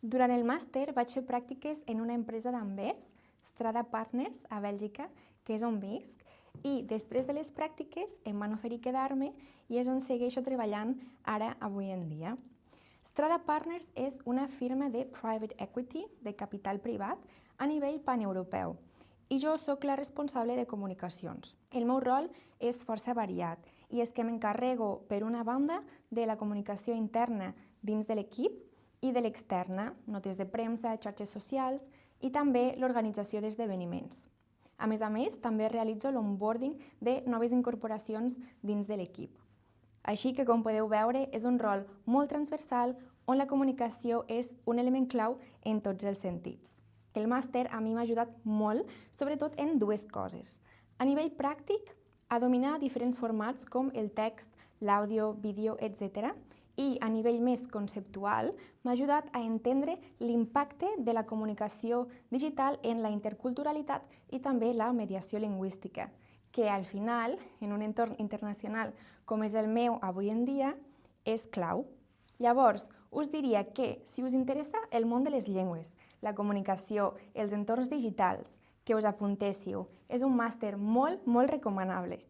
Durant el màster vaig fer pràctiques en una empresa d'Anvers, Strada Partners, a Bèlgica, que és on visc, i després de les pràctiques em van oferir quedar-me i és on segueixo treballant ara, avui en dia. Strada Partners és una firma de private equity, de capital privat, a nivell paneuropeu, i jo sóc la responsable de comunicacions. El meu rol és força variat i és que m'encarrego, per una banda, de la comunicació interna dins de l'equip i de l'externa, notes de premsa, xarxes socials i també l'organització d'esdeveniments. A més, també realitzo l'onboarding de noves incorporacions dins de l'equip. Així que, com podeu veure, és un rol molt transversal on la comunicació és un element clau en tots els sentits. El màster a mi m'ha ajudat molt, sobretot en dues coses. A nivell pràctic, a dominar diferents formats com el text, l'àudio, vídeo, etc. I a nivell més conceptual, m'ha ajudat a entendre l'impacte de la comunicació digital en la interculturalitat i també la mediació lingüística, que al final, en un entorn internacional com és el meu avui en dia, és clau. Llavors, us diria que, si us interessa el món de les llengües, la comunicació, els entorns digitals, que us apuntéssiu. És un màster molt recomanable.